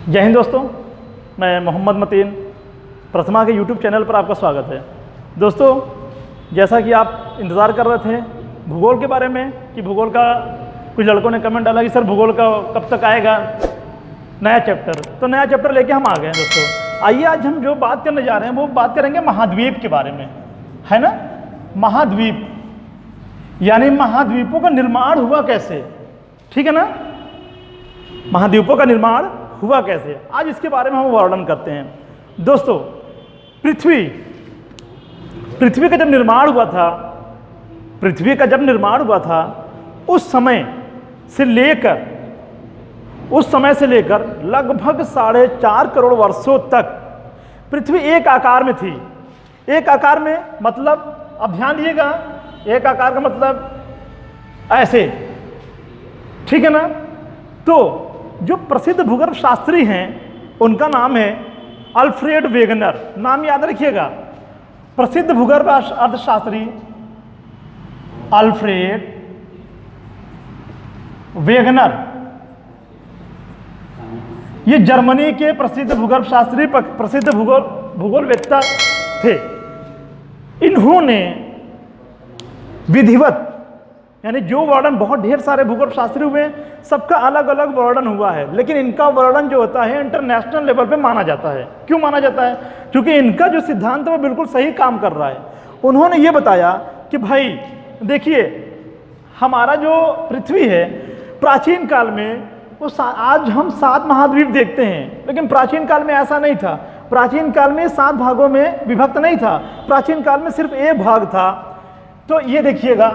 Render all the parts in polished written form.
जय हिंद दोस्तों, मैं मोहम्मद मतीन प्रथमा के यूट्यूब चैनल पर आपका स्वागत है। दोस्तों, जैसा कि आप इंतज़ार कर रहे थे भूगोल के बारे में कि भूगोल का कुछ लड़कों ने कमेंट डाला कि सर भूगोल का कब तक आएगा नया चैप्टर, तो नया चैप्टर लेके हम आ गए हैं। दोस्तों आइए आज हम जो बात करने जा रहे हैं वो बात करेंगे महाद्वीप के बारे में, है ना। महाद्वीप यानी महाद्वीपों का निर्माण हुआ कैसे, ठीक है ना। महाद्वीपों का निर्माण हुआ कैसे, आज इसके बारे में हम वर्णन करते हैं। दोस्तों पृथ्वी का जब निर्माण हुआ था, पृथ्वी का जब निर्माण हुआ था उस समय से लेकर लगभग 4.5 करोड़ वर्षों तक पृथ्वी एक आकार में थी। एक आकार में मतलब, अब ध्यान दिएगा, एक आकार का मतलब ऐसे, ठीक है ना। तो जो प्रसिद्ध भूगर्भ शास्त्री हैं उनका नाम है अल्फ्रेड वेगनर, नाम याद रखिएगा। प्रसिद्ध भूगर्भ अर्थशास्त्री अल्फ्रेड वेगनर, ये जर्मनी के प्रसिद्ध भूगर्भ शास्त्री, प्रसिद्ध भूगोलवेत्ता थे। इन्होंने विधिवत यानी जो वर्णन, बहुत ढेर सारे भूगोल शास्त्री हुए, सबका अलग अलग वर्णन हुआ है, लेकिन इनका वर्णन जो होता है इंटरनेशनल लेवल पे माना जाता है। क्यों माना जाता है? क्योंकि इनका जो सिद्धांत है वो बिल्कुल सही काम कर रहा है। उन्होंने ये बताया कि भाई देखिए, हमारा जो पृथ्वी है प्राचीन काल में वो आज हम 7 महाद्वीप देखते हैं, लेकिन प्राचीन काल में ऐसा नहीं था। प्राचीन काल में 7 भागों में विभक्त नहीं था, प्राचीन काल में सिर्फ एक भाग था। तो ये देखिएगा,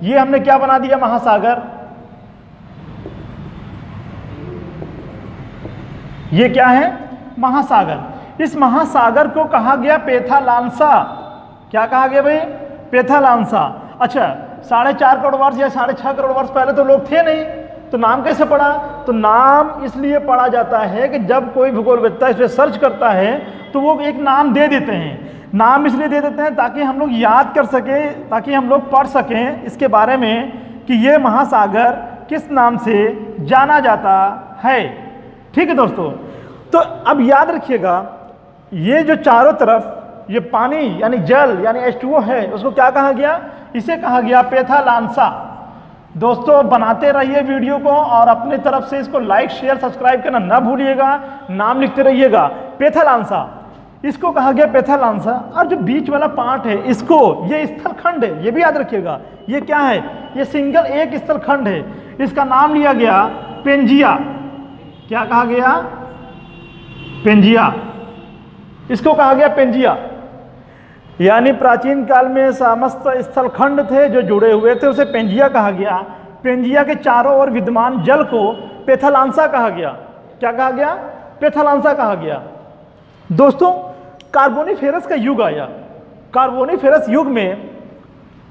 ये हमने क्या बना दिया, महासागर। ये क्या है? महासागर। इस महासागर को कहा गया पेथालांसा। क्या कहा गया भाई? पेथालांसा। अच्छा, 4.5 करोड़ वर्ष या 6.5 करोड़ वर्ष पहले तो लोग थे नहीं, तो नाम कैसे पड़ा? तो नाम इसलिए पड़ा जाता है कि जब कोई भूगोलवेत्ता इस पे सर्च करता है तो वो एक नाम दे देते हैं। नाम इसलिए दे देते हैं ताकि हम लोग याद कर सकें, ताकि हम लोग पढ़ सकें इसके बारे में कि ये महासागर किस नाम से जाना जाता है। ठीक है दोस्तों, तो अब याद रखिएगा, ये जो चारों तरफ ये पानी यानी जल यानी H2O है, उसको क्या कहा गया? इसे कहा गया पेथालांसा। दोस्तों बनाते रहिए वीडियो को और अपनी तरफ से इसको लाइक शेयर सब्सक्राइब करना ना भूलिएगा, नाम लिखते रहिएगा। पेथालांसा, इसको कहा गया पेथालांसा। और जो बीच वाला पार्ट है इसको, ये स्थलखंड है, ये भी याद रखिएगा। ये क्या है? ये सिंगल एक स्थलखंड है, इसका नाम लिया गया पेंजिया। क्या कहा गया? पेंजिया। इसको कहा गया पेंजिया। यानी प्राचीन काल में समस्त स्थलखंड थे जो जुड़े हुए थे, उसे पेंजिया कहा गया। पेंजिया के चारों ओर विद्यमान जल को पेथालांसा कहा गया। क्या कहा गया? पेथालांसा कहा गया। दोस्तों कार्बोनिफेरस का युग आया। कार्बोनिफेरस युग में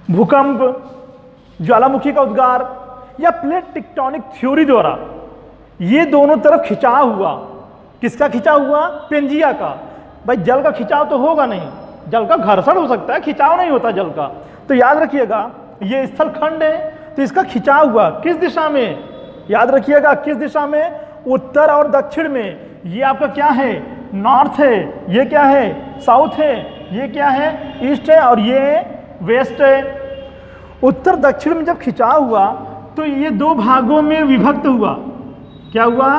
भूकंप, ज्वालामुखी का उद्गार या प्लेट टेक्टोनिक थ्योरी द्वारा ये दोनों तरफ खिंचाव हुआ। किसका खिंचाव हुआ? पेंजिया का। भाई जल का खिंचाव तो होगा नहीं, जल का घर्षण हो सकता है, खिंचाव नहीं होता जल का। तो याद रखिएगा, ये स्थलखंड है तो इसका खिंचाव हुआ किस दिशा में? याद रखिएगा, किस दिशा में? उत्तर और दक्षिण में। ये आपका क्या है? नॉर्थ है। ये क्या है? साउथ है। ये क्या है? ईस्ट है। और ये वेस्ट है। उत्तर दक्षिण में जब खिंचाव हुआ तो ये 2 भागों में विभक्त हुआ। क्या हुआ?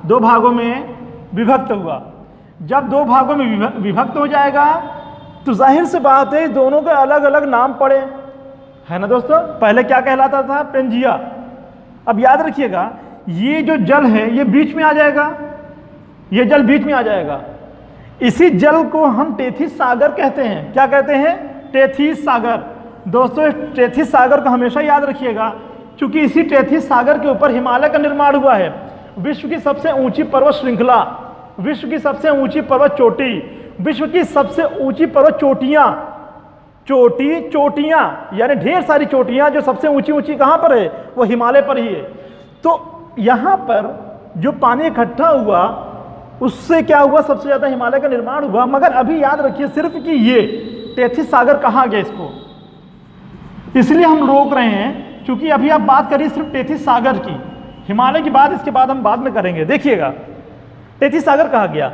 2 भागों में विभक्त हुआ। जब 2 भागों में विभक्त हो जाएगा तो जाहिर सी बात है दोनों के अलग अलग नाम पड़े, है ना दोस्तों। पहले क्या कहलाता था? पेंजिया। अब याद रखिएगा, ये जो जल है ये बीच में आ जाएगा, ये जल बीच में आ जाएगा। इसी जल को हम टेथिस सागर कहते हैं। क्या कहते हैं? टेथिस सागर। दोस्तों टेथिस सागर को हमेशा याद रखिएगा, क्योंकि इसी टेथिस सागर के ऊपर हिमालय का निर्माण हुआ है। विश्व की सबसे ऊंची पर्वत श्रृंखला, विश्व की सबसे ऊंची पर्वत चोटी, विश्व की सबसे ऊंची पर्वत चोटियां यानी ढेर सारी चोटियां जो सबसे ऊंची ऊंची कहां पर है? वो हिमालय पर ही है। तो यहां पर जो पानी इकट्ठा हुआ उससे क्या हुआ? सबसे ज्यादा हिमालय का निर्माण हुआ। मगर अभी याद रखिए सिर्फ कि ये टेथिस सागर कहा गया इसको, इसलिए हम रोक रहे हैं क्योंकि अभी आप बात करिए सिर्फ टेथिस सागर की। हिमालय की बात इसके बाद हम बाद में करेंगे। देखिएगा तैतीस सागर कहा गया।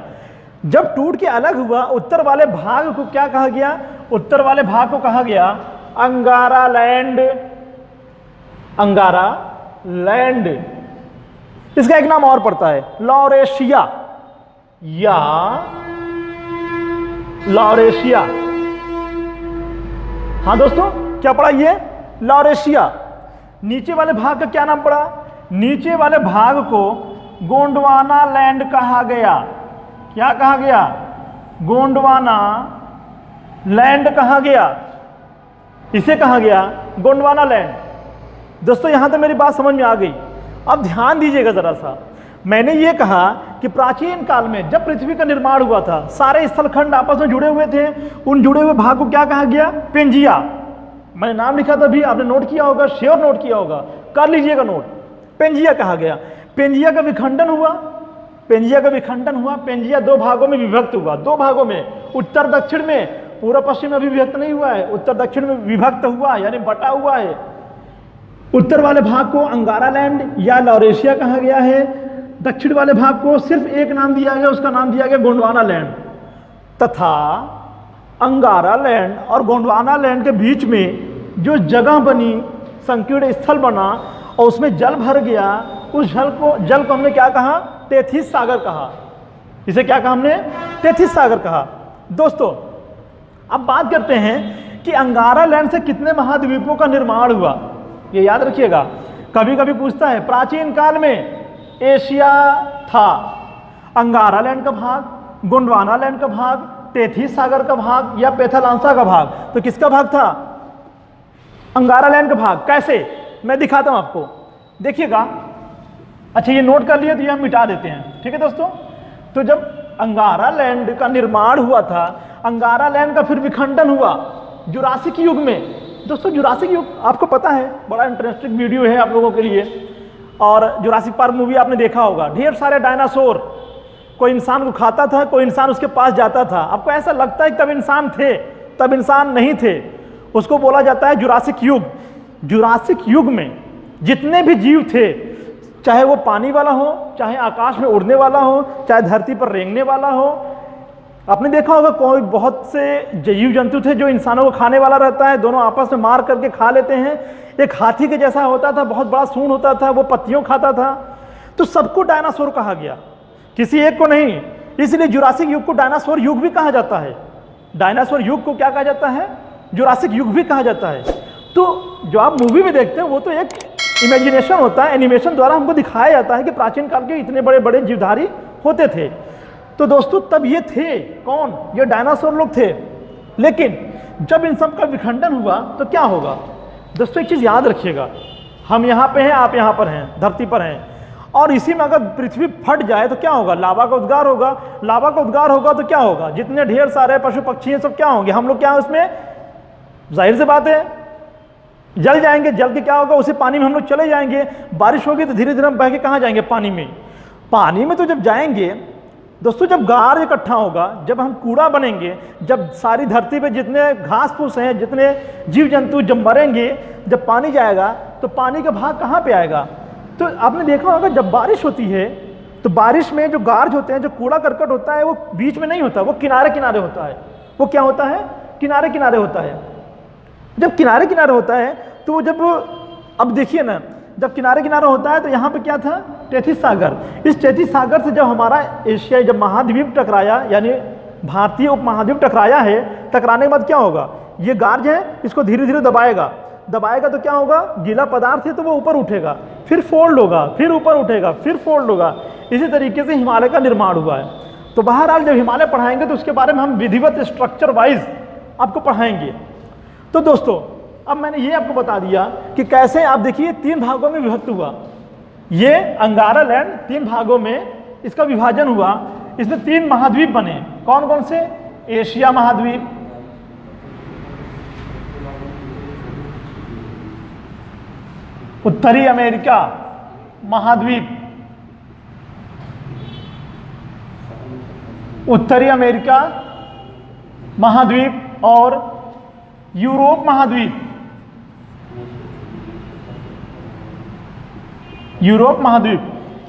जब टूट के अलग हुआ, उत्तर वाले भाग को क्या कहा गया? उत्तर वाले भाग को कहा गया अंगारा लैंड। अंगारा लैंड। इसका एक नाम और पड़ता है लॉरेशिया या लॉरेशिया। हाँ दोस्तों, क्या पढ़ा ये? लॉरेशिया। नीचे वाले भाग का क्या नाम पड़ा? नीचे वाले भाग को गोंडवाना लैंड कहा गया। क्या कहा गया? गोंडवाना लैंड कहा गया। इसे कहा गया गोंडवाना लैंड। दोस्तों यहां तक मेरी बात समझ में आ गई। अब ध्यान दीजिएगा जरा सा। मैंने ये कहा कि प्राचीन काल में जब पृथ्वी का निर्माण हुआ था, सारे स्थलखंड आपस में जुड़े हुए थे। उन जुड़े हुए भाग को क्या कहा गया? पेंजिया। मैंने नाम लिखा था भी, आपने नोट किया होगा, श्योर नोट किया होगा, कर लीजिएगा नोट। पेंजिया कहा गया। पेंजिया का विखंडन हुआ। पेंजिया का विखंडन हुआ। पेंजिया दो भागों में विभक्त हुआ। दो भागों में, उत्तर दक्षिण में, पूर्व पश्चिम में अभी विभक्त नहीं हुआ है, उत्तर दक्षिण में विभक्त हुआ यानी बटा हुआ है। उत्तर वाले भाग को अंगारा लैंड या लॉरेशिया कहा गया है। दक्षिण वाले भाग को सिर्फ एक नाम दिया गया, उसका नाम दिया गया गोंडवाना लैंड। तथा अंगारा लैंड और गोंडवाना लैंड के बीच में जो जगह बनी, संकीर्ण स्थल बना और उसमें जल भर गया, उस जल को हमने क्या कहा? तैतीस सागर कहा। इसे क्या कहा हमने? तैतीस सागर कहा। दोस्तों अब बात करते हैं कि अंगारा लैंड से कितने महाद्वीपों का निर्माण हुआ। ये याद रखिएगा, कभी कभी पूछता है प्राचीन काल में एशिया था, अंगारा लैंड का भाग, गोंडवाना लैंड का भाग, तैतीस सागर का भाग या पेथालांसा का भाग, तो किसका भाग था? अंगारा लैंड का भाग। कैसे? मैं दिखाता हूं आपको, देखिएगा। अच्छा ये नोट कर लिए तो ये हम मिटा देते हैं, ठीक है दोस्तों। तो जब अंगारा लैंड का निर्माण हुआ था, अंगारा लैंड का फिर विखंडन हुआ जुरासिक युग में। दोस्तों जुरासिक युग आपको पता है, बड़ा इंटरेस्टिंग वीडियो है आप लोगों के लिए। और जुरासिक पार्क मूवी आपने देखा होगा, ढेर सारे डायनासोर, कोई इंसान को खाता था, कोई इंसान उसके पास जाता था। आपको ऐसा लगता है कि तब इंसान थे, तब इंसान नहीं थे। उसको बोला जाता है जुरासिक युग। जुरासिक युग में जितने भी जीव थे, चाहे वो पानी वाला हो, चाहे आकाश में उड़ने वाला हो, चाहे धरती पर रेंगने वाला हो। आपने देखा होगा कोई बहुत से जीव जंतु थे जो इंसानों को खाने वाला रहता है, दोनों आपस में मार करके खा लेते हैं। एक हाथी के जैसा होता था, बहुत बड़ा सूंड होता था, वो पत्तियों खाता था। तो सबको डायनासोर कहा गया, किसी एक को नहीं। इसलिए जुरासिक युग को डायनासोर युग भी कहा जाता है। डायनासोर युग को क्या कहा जाता है? जुरासिक युग भी कहा जाता है। तो जो आप मूवी में देखते हैं वो तो एक इमेजिनेशन होता है, एनिमेशन द्वारा हमको दिखाया जाता है कि प्राचीन काल के इतने बड़े बड़े जीवधारी होते थे। तो दोस्तों तब ये थे कौन? ये डायनासोर लोग थे। लेकिन जब इन सब का विखंडन हुआ तो क्या होगा? दोस्तों एक चीज याद रखिएगा, हम यहाँ पे हैं, आप यहाँ पर हैं, धरती पर हैं, और इसी में अगर पृथ्वी फट जाए तो क्या होगा? लावा का उद्गार होगा। लावा का उद्गार होगा तो क्या होगा? जितने ढेर सारे पशु पक्षी हैं सब क्या होंगे? हम लोग क्या है उसमें? जाहिर सी बात है जल जाएंगे। जल के क्या होगा? उसी पानी में हम लोग चले जाएंगे। बारिश होगी तो धीरे धीरे हम बह के कहाँ जाएंगे? पानी में। पानी में तो जब जाएंगे दोस्तों, जब गार इकट्ठा होगा, जब हम कूड़ा बनेंगे, जब सारी धरती पे जितने घास फूस हैं, जितने जीव जंतु जब मरेंगे, जब पानी जाएगा तो पानी का भाग कहाँ पे आएगा? तो आपने देखा होगा जब बारिश होती है तो बारिश में जो गार्ज होते हैं, जो कूड़ा करकट होता है, वो बीच में नहीं होता, वो किनारे किनारे होता है। वो क्या होता है? किनारे किनारे होता है। जब किनारे किनारे होता है तो वो जब, अब देखिए ना, जब किनारे किनारे होता है तो यहाँ पे क्या था? तैतीस सागर। इस तैतीस सागर से जब हमारा एशिया, जब महाद्वीप टकराया, यानी भारतीय उपमहाद्वीप टकराया है, टकराने के बाद क्या होगा? ये गार्ज है, इसको धीरे धीरे दबाएगा। दबाएगा तो क्या होगा? गीला पदार्थ है तो वो ऊपर उठेगा, फिर फोल्ड होगा, फिर ऊपर उठेगा, फिर फोल्ड होगा। इसी तरीके से हिमालय का निर्माण हुआ है। तो बहरहाल जब हिमालय पढ़ाएंगे तो उसके बारे में हम विधिवत स्ट्रक्चर वाइज आपको पढ़ाएंगे। तो दोस्तों अब मैंने ये आपको बता दिया कि कैसे, आप देखिए, तीन भागों में विभक्त हुआ। ये अंगारा लैंड तीन भागों में इसका विभाजन हुआ। इसमें तीन महाद्वीप बने। कौन कौन से? एशिया महाद्वीप, उत्तरी अमेरिका महाद्वीप, उत्तरी अमेरिका महाद्वीप और यूरोप महाद्वीप। यूरोप महाद्वीप,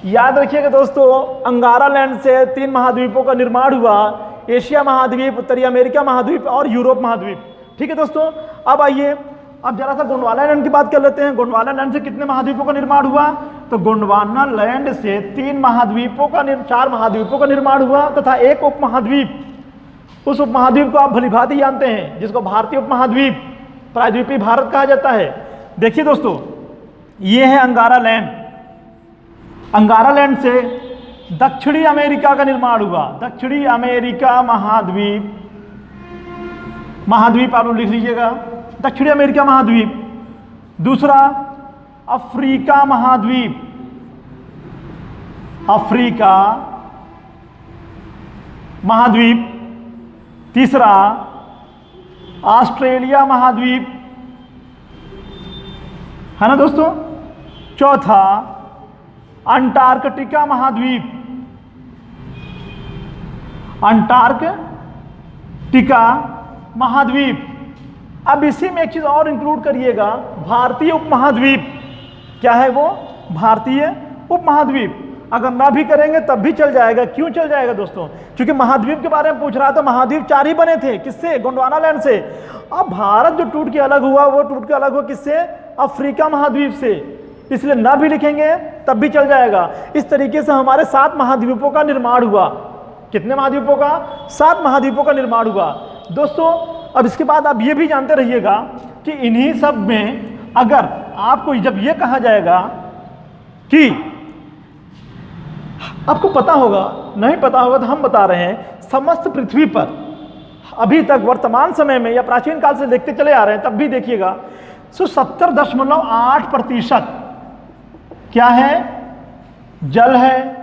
याद रखिएगा दोस्तों, अंगारा लैंड से 3 महाद्वीपों का निर्माण हुआ, एशिया महाद्वीप, उत्तरी अमेरिका महाद्वीप और यूरोप महाद्वीप। ठीक है दोस्तों, अब आइए अब जरा सा गोंडवाना लैंड की बात कर लेते हैं। गोंडवाना लैंड से कितने महाद्वीपों का निर्माण हुआ? तो गोंडवाना लैंड से 4 महाद्वीपों का निर्माण हुआ तथा एक उपमहाद्वीप। उस उपमहाद्वीप को आप भलीभांति जानते हैं, जिसको भारतीय उपमहाद्वीप, प्रायद्वीपीय भारत कहा जाता है। देखिए दोस्तों, ये है अंगारा लैंड। अंगारा लैंड से दक्षिणी अमेरिका का निर्माण हुआ। दक्षिणी अमेरिका महाद्वीप आप लोग लिख लीजिएगा, दक्षिणी अमेरिका महाद्वीप। दूसरा अफ्रीका महाद्वीप, अफ्रीका महाद्वीप। तीसरा ऑस्ट्रेलिया महाद्वीप, है ना दोस्तों। चौथा अंटार्कटिका महाद्वीप, अंटार्कटिका महाद्वीप। अब इसी में एक चीज और इंक्लूड करिएगा, भारतीय उपमहाद्वीप। क्या है वो? भारतीय उपमहाद्वीप। अगर ना भी करेंगे तब भी चल जाएगा। क्यों चल जाएगा दोस्तों? क्योंकि महाद्वीप के बारे में पूछ रहा था। महाद्वीप 4 ही बने थे, किससे? गोंडवाना लैंड से। अब भारत जो टूट के अलग हुआ, वो टूट के अलग हुआ किससे? अफ्रीका महाद्वीप से। इसलिए ना भी लिखेंगे तब भी चल जाएगा। इस तरीके से हमारे 7 महाद्वीपों का निर्माण हुआ। कितने महाद्वीपों का? 7 महाद्वीपों का निर्माण हुआ दोस्तों। अब इसके बाद आप ये भी जानते रहिएगा कि इन्हीं सब में अगर आपको जब ये कहा जाएगा कि आपको पता होगा, नहीं पता होगा तो हम बता रहे हैं, समस्त पृथ्वी पर अभी तक वर्तमान समय में या प्राचीन काल से देखते चले आ रहे हैं, तब भी देखिएगा 70.8% क्या है? जल है।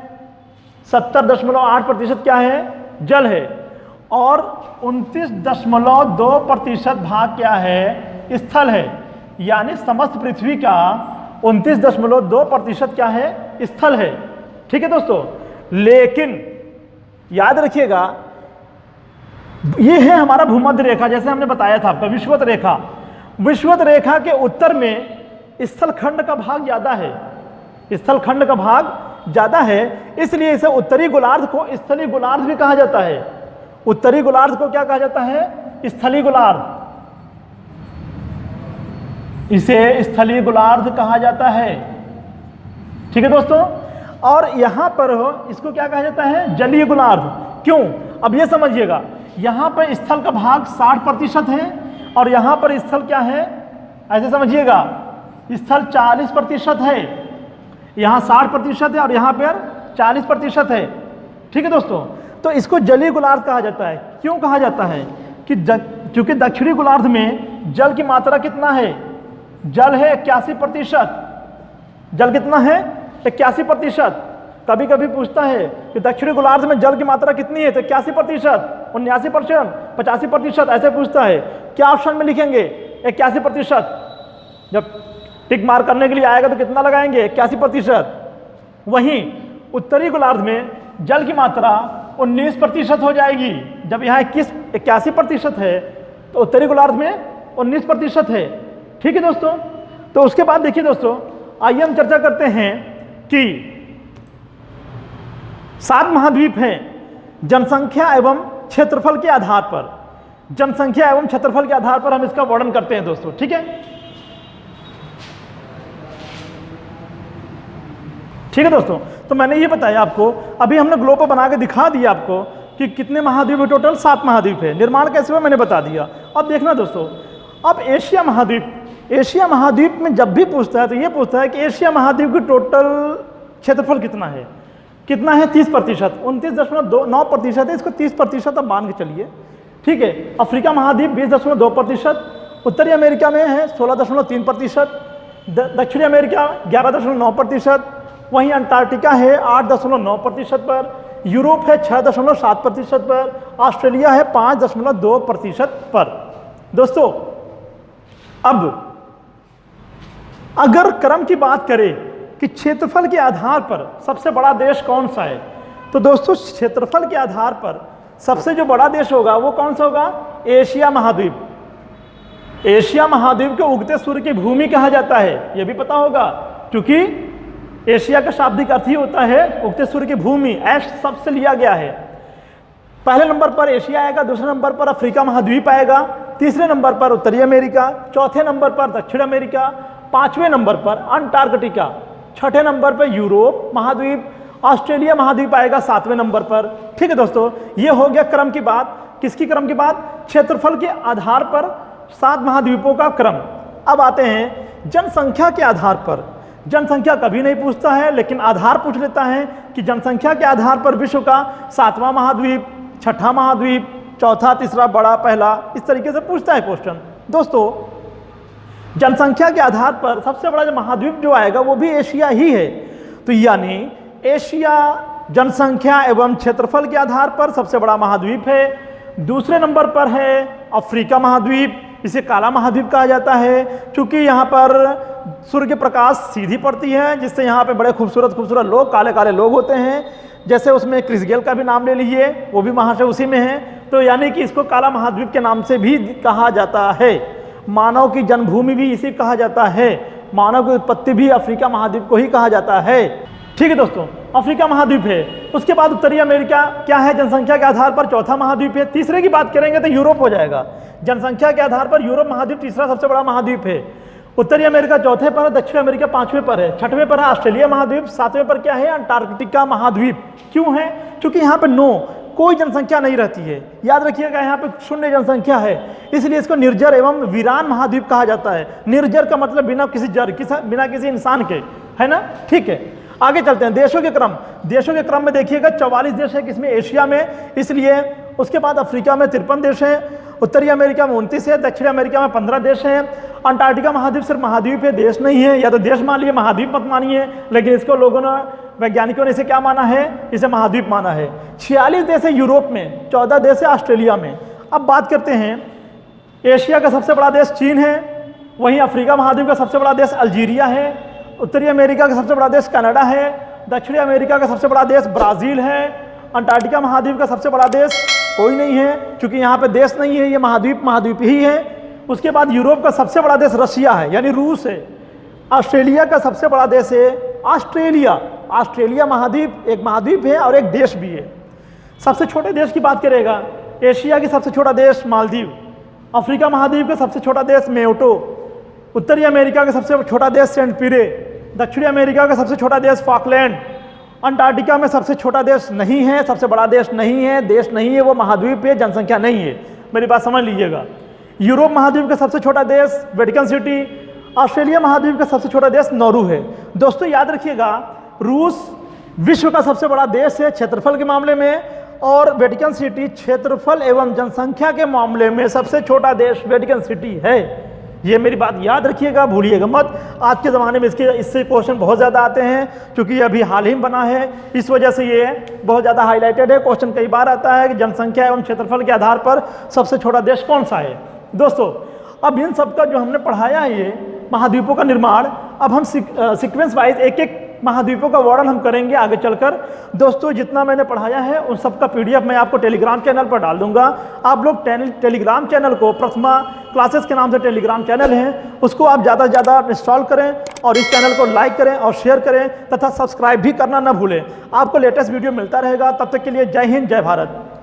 70.8% क्या है? जल है। और 29.2% भाग क्या है? स्थल है। यानी समस्त पृथ्वी का 29.2% क्या है? स्थल है। ठीक है दोस्तों। लेकिन याद रखिएगा, ये है हमारा भूमध्य रेखा, जैसे हमने बताया था आपका विषुवत रेखा। विषुवत रेखा के उत्तर में स्थलखंड का भाग ज्यादा है। स्थलखंड का भाग ज्यादा है, इसलिए इसे उत्तरी गोलार्ध को स्थलीय गोलार्ध भी कहा जाता है। उत्तरी गोलार्ध को क्या कहा जाता है? स्थलीय गोलार्ध। इसे स्थलीय गोलार्ध कहा जाता है। ठीक है दोस्तों। और यहां पर इसको क्या कहा जाता है? जलीय गोलार्ध। क्यों? अब ये समझिएगा, यहां पर स्थल का भाग 60% है और यहां पर स्थल क्या है? ऐसे समझिएगा, स्थल 40% है। यहां 60% है और यहां पर 40% है। ठीक है दोस्तों। तो इसको जलीय गोलार्ध कहा जाता है। क्यों कहा जाता है? कि क्योंकि दक्षिणी गोलार्ध में जल की मात्रा कितना है? जल है 81%। जल कितना है? 81%। कभी कभी पूछता है कि दक्षिणी गोलार्ध में जल की मात्रा कितनी है, तो 81%, 79%, 85%, ऐसे पूछता है। क्या ऑप्शन में लिखेंगे? 81%। जब टिक मार करने के लिए आएगा तो कितना लगाएंगे? 81%। वहीं उत्तरी गोलार्ध में जल की मात्रा 19% हो जाएगी। जब यहाँ 81% है तो उत्तरी गोलार्ध में 19% है। ठीक है दोस्तों। तो उसके बाद देखिए दोस्तों, आइए हम चर्चा करते हैं कि 7 महाद्वीप हैं। जनसंख्या एवं क्षेत्रफल के आधार पर, जनसंख्या एवं क्षेत्रफल के आधार पर हम इसका वर्णन करते हैं दोस्तों। ठीक है। ठीक है दोस्तों। तो मैंने ये बताया आपको, अभी हमने ग्लोब पर बना के दिखा दिया आपको कि कितने महाद्वीप है। टोटल 7 महाद्वीप है। निर्माण कैसे हुआ मैंने बता दिया। अब देखना दोस्तों, अब एशिया महाद्वीप, एशिया महाद्वीप में जब भी पूछता है तो ये पूछता है कि एशिया महाद्वीप की टोटल क्षेत्रफल कितना है? कितना है? 30%। 29.9% है। इसको 30% अब मान के चलिए। ठीक है। अफ्रीका महाद्वीप 20.2%, उत्तरी अमेरिका में है 16.3%, दक्षिणी अमेरिका 11.9%, वहीं अंटार्कटिका है 8.9% पर, यूरोप है 6.7% पर, ऑस्ट्रेलिया है 5.2% पर। दोस्तों अब अगर क्रम की बात करें कि क्षेत्रफल के आधार पर सबसे बड़ा देश कौन सा है, तो दोस्तों क्षेत्रफल के आधार पर सबसे जो बड़ा देश होगा वो कौन सा होगा? एशिया महाद्वीप। एशिया महाद्वीप को उगते सूर्य की भूमि कहा जाता है, यह भी पता होगा, क्योंकि एशिया का शाब्दिक अर्थ ही होता है उगते सूर्य की भूमि, एस्ट सबसे लिया गया है। पहले नंबर पर एशिया आएगा, दूसरे नंबर पर अफ्रीका महाद्वीप आएगा, तीसरे नंबर पर उत्तरी अमेरिका, चौथे नंबर पर दक्षिण अमेरिका, पांचवें नंबर पर अंटार्कटिका, छठे नंबर पर यूरोप महाद्वीप, ऑस्ट्रेलिया महाद्वीप आएगा सातवें नंबर पर। ठीक है दोस्तों, ये हो गया क्रम की बात। किसकी क्रम की बात? क्षेत्रफल के आधार पर 7 महाद्वीपों का क्रम। अब आते हैं जनसंख्या के आधार पर। जनसंख्या कभी नहीं पूछता है, लेकिन आधार पूछ लेता है कि जनसंख्या के आधार पर विश्व का 7वां महाद्वीप, छठा महाद्वीप, चौथा, तीसरा, बड़ा, पहला, इस तरीके से पूछता है क्वेश्चन। दोस्तों, जनसंख्या के आधार पर सबसे बड़ा जो महाद्वीप जो आएगा वो भी एशिया ही है। तो यानी एशिया जनसंख्या एवं क्षेत्रफल के आधार पर सबसे बड़ा महाद्वीप है। दूसरे नंबर पर है अफ्रीका महाद्वीप, इसे काला महाद्वीप कहा जाता है, क्योंकि यहाँ पर सूर्य के प्रकाश सीधी पड़ती है, जिससे यहाँ पे बड़े खूबसूरत खूबसूरत लोग, काले काले लोग होते हैं। जैसे उसमें क्रिस गेल का भी नाम ले लीजिए, वो भी वहाँ से उसी में है। तो यानी कि इसको काला महाद्वीप के नाम से भी कहा जाता है। मानव की जन्मभूमि भी इसी कहा जाता है, मानव की उत्पत्ति भी अफ्रीका महाद्वीप को ही कहा जाता है। ठीक है दोस्तों, अफ्रीका महाद्वीप है। उसके बाद उत्तरी अमेरिका क्या है? जनसंख्या के आधार पर चौथा महाद्वीप है। तीसरे की बात करेंगे तो यूरोप हो जाएगा। जनसंख्या के आधार पर यूरोप महाद्वीप तीसरा सबसे बड़ा महाद्वीप है। उत्तरी अमेरिका चौथे पर है, दक्षिण अमेरिका पांचवें पर है, छठवें पर है ऑस्ट्रेलिया महाद्वीप, सातवें पर क्या है? अंटार्कटिका महाद्वीप। क्यों है? क्योंकि यहाँ पे कोई जनसंख्या नहीं रहती है। याद रखिएगा, यहाँ पे शून्य जनसंख्या है, इसलिए इसको निर्जर एवं वीरान महाद्वीप कहा जाता है। निर्जर का मतलब बिना किसी बिना किसी इंसान के, है ना। ठीक है, आगे चलते हैं। देशों के क्रम, देशों के क्रम में देखिएगा 44 देश है किसमें? एशिया में, इसलिए उसके बाद अफ्रीका में 53 देश हैं, उत्तरी अमेरिका में 29 है, दक्षिण अमेरिका में 15 देश हैं। अंटार्कटिका महाद्वीप सिर्फ महाद्वीप है, देश नहीं है। या तो देश मान लिए, महाद्वीप मत मानिए, लेकिन इसको लोगों ने, वैज्ञानिकों ने इसे क्या माना है? इसे महाद्वीप माना है। 46 देश है यूरोप में, 14 देश है ऑस्ट्रेलिया में। अब बात करते हैं, एशिया का सबसे बड़ा देश चीन है, वहीं अफ्रीका महाद्वीप का सबसे बड़ा देश अल्जीरिया है, उत्तरी अमेरिका का सबसे बड़ा देश कनाडा है, दक्षिणी अमेरिका का सबसे बड़ा देश ब्राज़ील है, अंटार्कटिका महाद्वीप का सबसे बड़ा देश कोई नहीं है, क्योंकि यहाँ पे देश नहीं है, ये महाद्वीप ही है। उसके बाद यूरोप का सबसे बड़ा देश रशिया है, यानी रूस है। ऑस्ट्रेलिया का सबसे बड़ा देश है ऑस्ट्रेलिया। ऑस्ट्रेलिया महाद्वीप एक महाद्वीप है और एक देश भी है। सबसे छोटे देश की बात करेगा, एशिया की सबसे छोटा देश मालदीव, अफ्रीका महाद्वीप का सबसे छोटा देश मेयोटो, उत्तरी अमेरिका का सबसे छोटा देश सेंट पीरे, दक्षिणी अमेरिका का सबसे छोटा देश फॉकलैंड, अंटार्कटिका में सबसे छोटा देश नहीं है, सबसे बड़ा देश नहीं है, देश नहीं है, वो महाद्वीप है, जनसंख्या नहीं है। मेरी बात समझ लीजिएगा। यूरोप महाद्वीप का सबसे छोटा देश वेटिकन सिटी, ऑस्ट्रेलिया महाद्वीप का सबसे छोटा देश नौरू है। दोस्तों याद रखिएगा, रूस विश्व का सबसे बड़ा देश है क्षेत्रफल के मामले में, और वेटिकन सिटी क्षेत्रफल एवं जनसंख्या के मामले में सबसे छोटा देश वेटिकन सिटी है। ये मेरी बात याद रखिएगा, भूलिएगा मत। आज के ज़माने में इससे क्वेश्चन बहुत ज़्यादा आते हैं, क्योंकि ये अभी हाल ही में बना है, इस वजह से ये बहुत ज़्यादा हाईलाइटेड है। क्वेश्चन कई बार आता है कि जनसंख्या एवं क्षेत्रफल के आधार पर सबसे छोटा देश कौन सा है। दोस्तों, अब इन सब का जो हमने पढ़ाया है, ये महाद्वीपों का निर्माण, अब हम सीक्वेंस वाइज एक एक महाद्वीपों का वर्णन हम करेंगे आगे चलकर। दोस्तों, जितना मैंने पढ़ाया है उन सब का PDF मैं आपको टेलीग्राम चैनल पर डाल दूंगा। आप लोग टेलीग्राम चैनल को, प्रथमा क्लासेस के नाम से टेलीग्राम चैनल है, उसको आप ज़्यादा से ज़्यादा इंस्टॉल करें और इस चैनल को लाइक करें और शेयर करें तथा सब्सक्राइब भी करना न भूलें। आपको लेटेस्ट वीडियो मिलता रहेगा। तब तक के लिए जय हिंद, जय भारत।